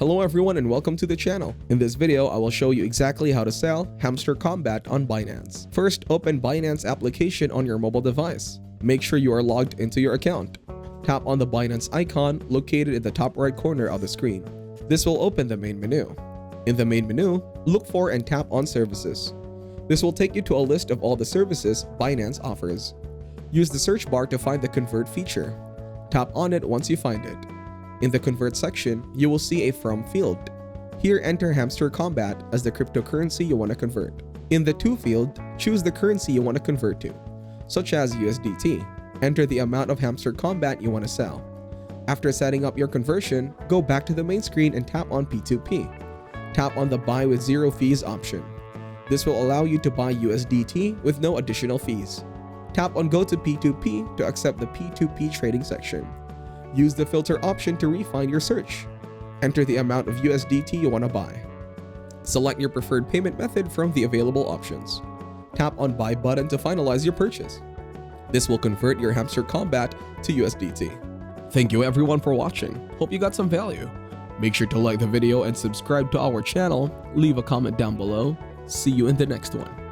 Hello everyone and welcome to the channel. In this video, I will show you exactly how to sell Hamster Kombat on Binance. First, open Binance application on your mobile device. Make sure you are logged into your account. Tap on the Binance icon located in the top right corner of the screen. This will open the main menu. In the main menu, look for and tap on Services. This will take you to a list of all the services Binance offers. Use the search bar to find the Convert feature. Tap on it once you find it. In the Convert section, you will see a From field. Here, enter Hamster Kombat as the cryptocurrency you want to convert. In the To field, choose the currency you want to convert to, such as USDT. Enter the amount of Hamster Kombat you want to sell. After setting up your conversion, go back to the main screen and tap on P2P. Tap on the Buy with Zero Fees option. This will allow you to buy USDT with no additional fees. Tap on Go to P2P to accept the P2P trading section. Use the filter option to refine your search. Enter the amount of USDT you want to buy. Select your preferred payment method from the available options. Tap on Buy button to finalize your purchase. This will convert your Hamster Kombat to USDT. Thank you everyone for watching. Hope you got some value. Make sure to like the video and subscribe to our channel. Leave a comment down below. See you in the next one.